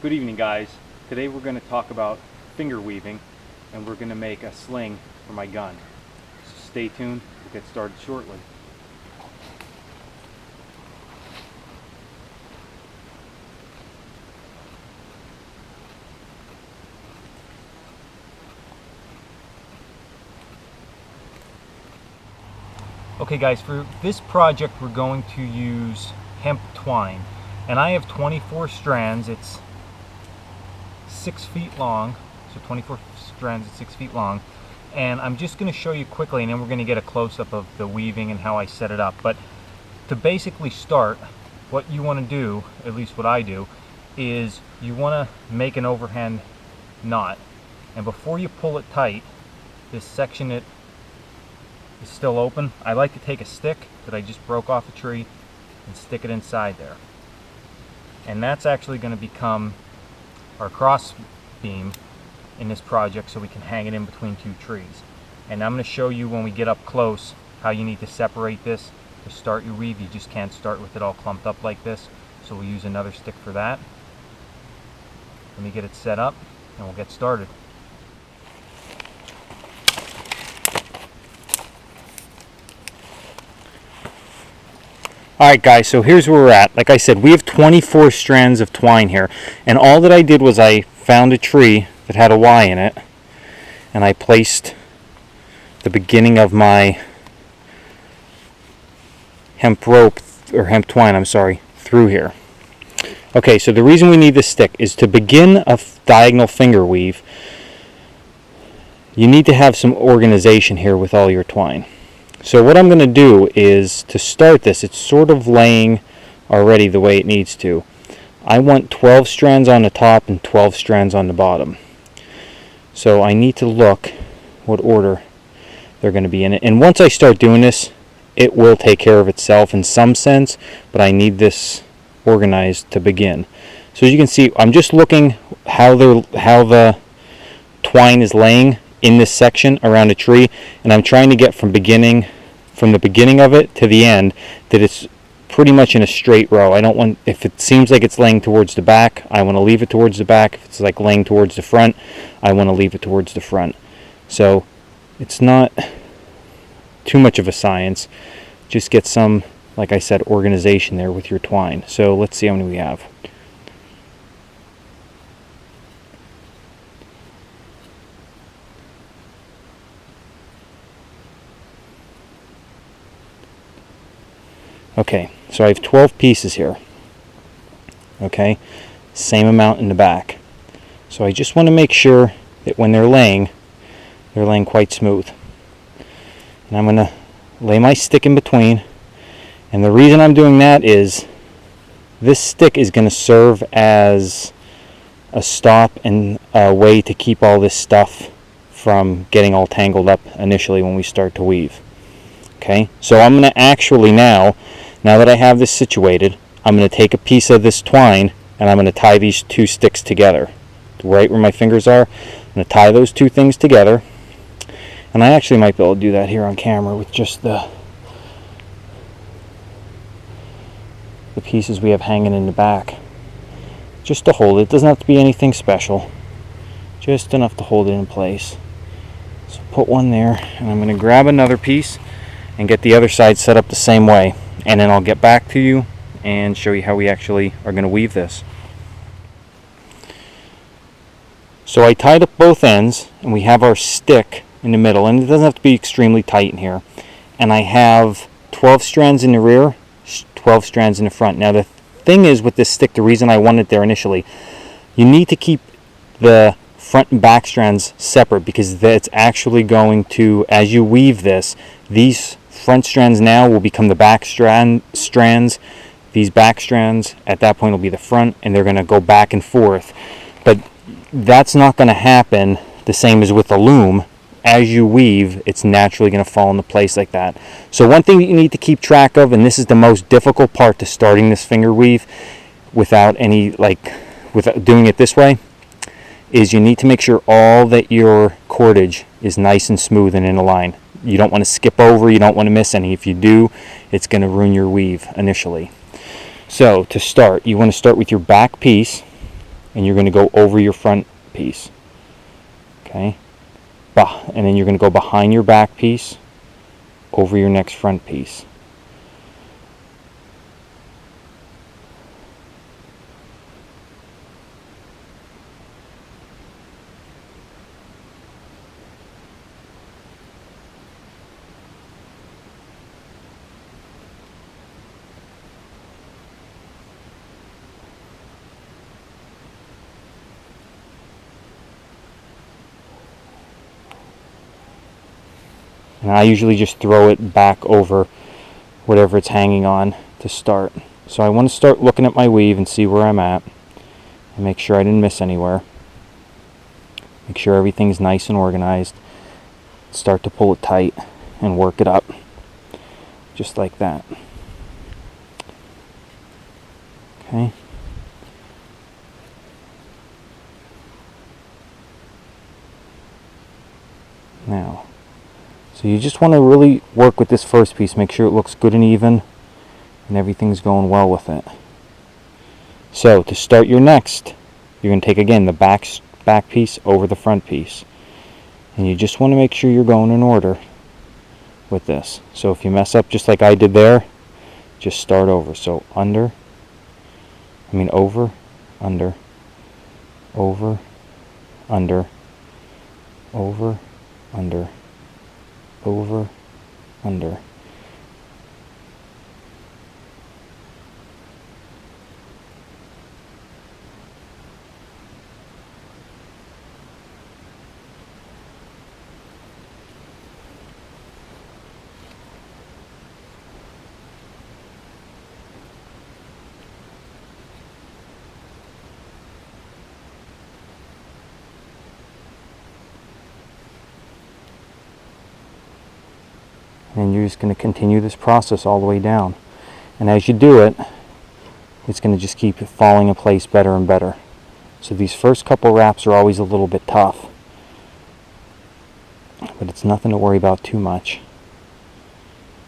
Good evening, guys. Today we're going to talk about finger weaving, and we're going to make a sling for my gun. So stay tuned, we'll get started shortly. Okay guys, for this project we're going to use hemp twine, and I have 24 strands. It's 6 feet long, so 24 strands at 6 feet long, and I'm just going to show you quickly, and then we're going to get a close-up of the weaving and how I set it up. But to basically start, what you want to do, at least what I do, is you want to make an overhand knot, and before you pull it tight, this section that is still open, I like to take a stick that I just broke off a tree and stick it inside there, and that's actually going to become our cross beam in this project, so we can hang it in between two trees. And I'm going to show you when we get up close how you need to separate this to start your weave. You just can't start with it all clumped up like this, so we'll use another stick for that. Let me get it set up and we'll get started. Alright guys, so here's where we're at. Like I said, we have 24 strands of twine here, and all that I did was I found a tree that had a Y in it, and I placed the beginning of my hemp rope, or hemp twine, I'm sorry, through here. Okay, so the reason we need this stick is to begin a diagonal finger weave. You need to have some organization here with all your twine. So what I'm going to do is, to start this, it's sort of laying already the way it needs to. I want 12 strands on the top and 12 strands on the bottom. So I need to look what order they're going to be in it. And once I start doing this, it will take care of itself in some sense, but I need this organized to begin. So as you can see, I'm just looking how the twine is laying in this section around a tree, and I'm trying to get from the beginning of it to the end that it's pretty much in a straight row. I don't want, if it seems like it's laying towards the back, I want to leave it towards the back. If it's like laying towards the front, I want to leave it towards the front. So it's not too much of a science. Just get some, like I said, organization there with your twine. So let's see how many we have. Okay, so I have 12 pieces here. Okay, same amount in the back. So I just want to make sure that when they're laying quite smooth. And I'm going to lay my stick in between. And the reason I'm doing that is this stick is going to serve as a stop and a way to keep all this stuff from getting all tangled up initially when we start to weave. Okay, so I'm going to actually now that I have this situated, I'm going to take a piece of this twine and I'm going to tie these two sticks together. Right where my fingers are, I'm going to tie those two things together. And I actually might be able to do that here on camera with just the pieces we have hanging in the back. Just to hold it. It doesn't have to be anything special. Just enough to hold it in place. So put one there, and I'm going to grab another piece and get the other side set up the same way, and then I'll get back to you and show you how we actually are going to weave this. So I tied up both ends, and we have our stick in the middle, and it doesn't have to be extremely tight in here. And I have 12 strands in the rear, 12 strands in the front. Now the thing is with this stick, the reason I wanted it there initially, you need to keep the front and back strands separate, because that's actually going to, as you weave this, these front strands now will become the back strands. These back strands at that point will be the front, and they're going to go back and forth. But that's not going to happen the same as with the loom. As you weave, it's naturally going to fall into place like that. So one thing that you need to keep track of, and this is the most difficult part to starting this finger weave without doing it this way, is you need to make sure all that your cordage is nice and smooth and in a line. You don't want to skip over, you don't want to miss any. If you do, it's going to ruin your weave initially. So to start, you want to start with your back piece, and you're going to go over your front piece. Okay, and then you're going to go behind your back piece, over your next front piece. And I usually just throw it back over whatever it's hanging on to start. So I want to start looking at my weave and see where I'm at, and make sure I didn't miss anywhere. Make sure everything's nice and organized. Start to pull it tight and work it up, just like that. Okay. Now, so you just want to really work with this first piece, make sure it looks good and even and everything's going well with it. So to start your next, you're going to take again the back piece over the front piece, and you just want to make sure you're going in order with this. So if you mess up just like I did there, just start over. So over, under, over, under, over, under, over, under. And you're just going to continue this process all the way down. And as you do it, it's going to just keep falling in place better and better. So these first couple wraps are always a little bit tough, but it's nothing to worry about too much.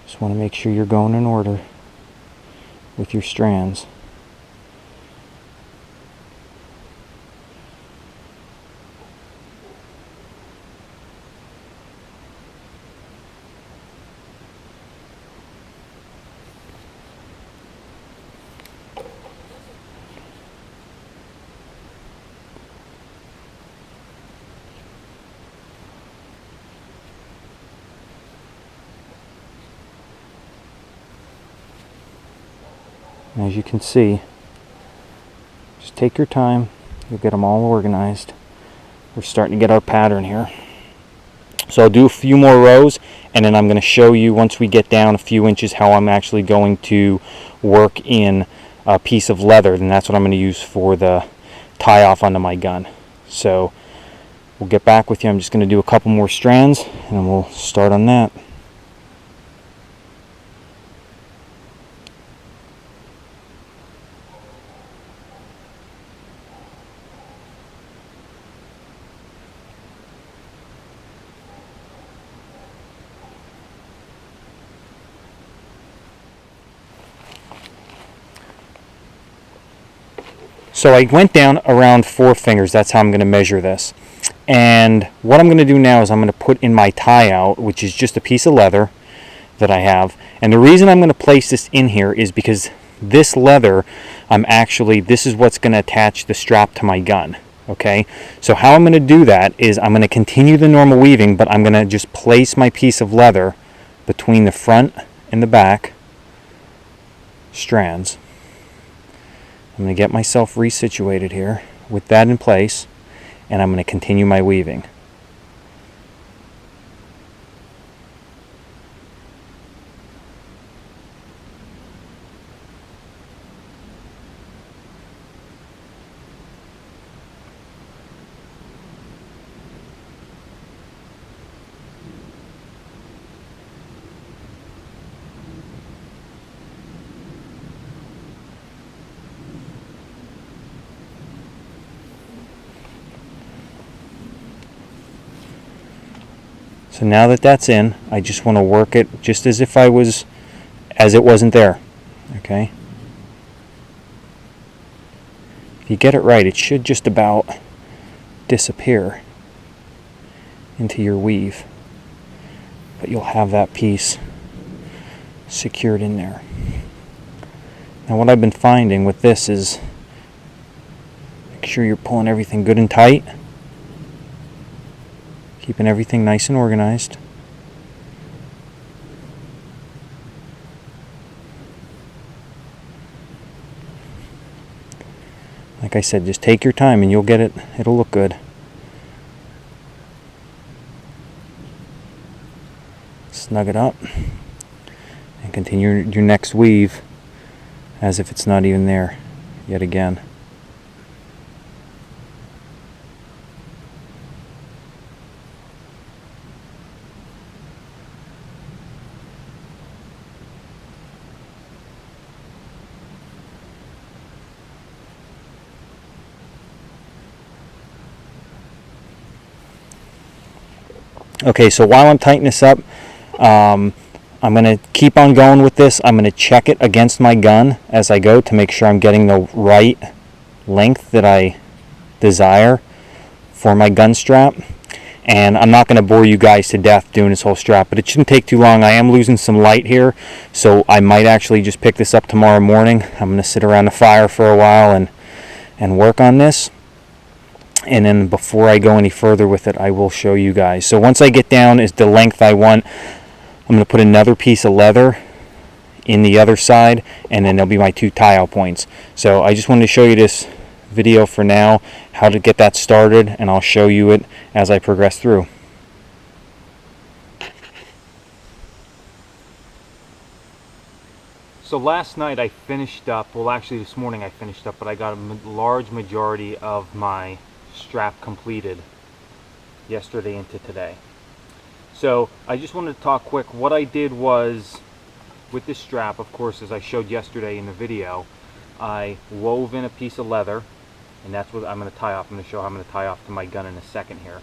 Just want to make sure you're going in order with your strands. And as you can see, just take your time, you'll get them all organized. We're starting to get our pattern here. So I'll do a few more rows, and then I'm going to show you once we get down a few inches how I'm actually going to work in a piece of leather, and that's what I'm going to use for the tie off onto my gun. So we'll get back with you. I'm just going to do a couple more strands, and then we'll start on that. So I went down around 4 fingers. That's how I'm going to measure this. And what I'm going to do now is I'm going to put in my tie out, which is just a piece of leather that I have. And the reason I'm going to place this in here is because this leather, this is what's going to attach the strap to my gun. Okay, so how I'm going to do that is I'm going to continue the normal weaving, but I'm going to just place my piece of leather between the front and the back strands. I'm going to get myself resituated here with that in place, and I'm going to continue my weaving. So now that that's in, I just want to work it just as if as it wasn't there. Okay? If you get it right, it should just about disappear into your weave, but you'll have that piece secured in there. Now what I've been finding with this is make sure you're pulling everything good and tight, keeping everything nice and organized. Like I said, just take your time and you'll get it, it'll look good. Snug it up and continue your next weave as if it's not even there yet again. Okay, so while I'm tightening this up, I'm going to keep on going with this. I'm going to check it against my gun as I go to make sure I'm getting the right length that I desire for my gun strap. And I'm not going to bore you guys to death doing this whole strap, but it shouldn't take too long. I am losing some light here, so I might actually just pick this up tomorrow morning. I'm going to sit around the fire for a while and work on this. And then before I go any further with it, I will show you guys. So once I get down is the length I want, I'm going to put another piece of leather in the other side, and then there'll be my 2 tie-out points. So I just wanted to show you this video for now, how to get that started, and I'll show you it as I progress through. So last night I finished up, well actually this morning I finished up, but I got a large majority of my strap completed yesterday into today. So I just wanted to talk quick. What I did was, with this strap, of course, as I showed yesterday in the video, I wove in a piece of leather, and that's what I'm going to tie off. I'm going to show how I'm going to tie off to my gun in a second here.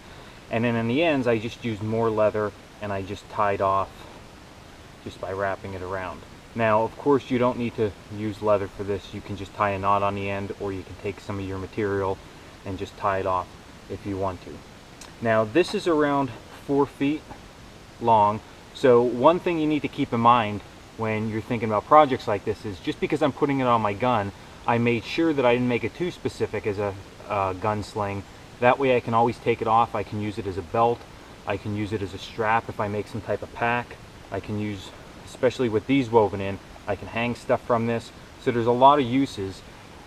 And then in the ends I just used more leather and I just tied off just by wrapping it around. Now of course you don't need to use leather for this. You can just tie a knot on the end, or you can take some of your material and just tie it off if you want to. Now this is around 4 feet long, so one thing you need to keep in mind when you're thinking about projects like this is, just because I'm putting it on my gun, I made sure that I didn't make it too specific as a gun sling. That way I can always take it off. I can use it as a belt, I can use it as a strap if I make some type of pack. I can use, especially with these woven in, I can hang stuff from this. So there's a lot of uses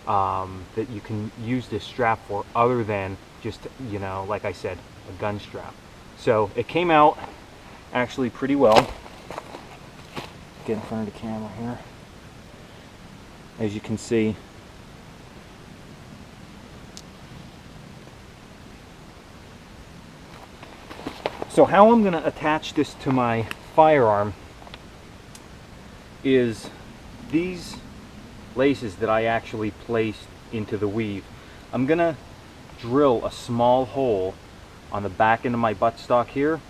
that you can use this strap for, other than just, you know, like I said, a gun strap. So it came out actually pretty well. Get in front of the camera here. As you can see, so how I'm going to attach this to my firearm is these laces that I actually placed into the weave. I'm going to drill a small hole on the back end of my buttstock here,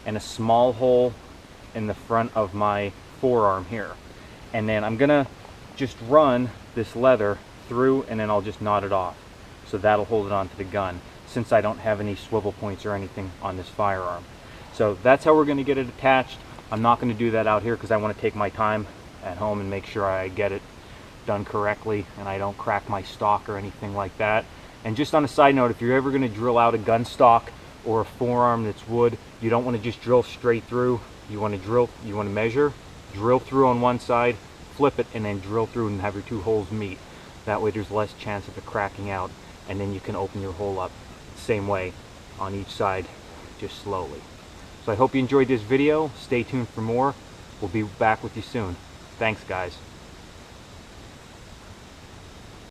and a small hole in the front of my forearm here. And then I'm going to just run this leather through, and then I'll just knot it off. So that'll hold it onto the gun, since I don't have any swivel points or anything on this firearm. So that's how we're going to get it attached. I'm not going to do that out here because I want to take my time at home and make sure I get it done correctly and I don't crack my stock or anything like that. And just on a side note, if you're ever going to drill out a gun stock or a forearm that's wood, you don't want to just drill straight through. You want to measure, drill through on one side, flip it, and then drill through and have your 2 holes meet. That way there's less chance of it cracking out, and then you can open your hole up same way on each side, just slowly. So I hope you enjoyed this video. Stay tuned for more. We'll be back with you soon. Thanks guys.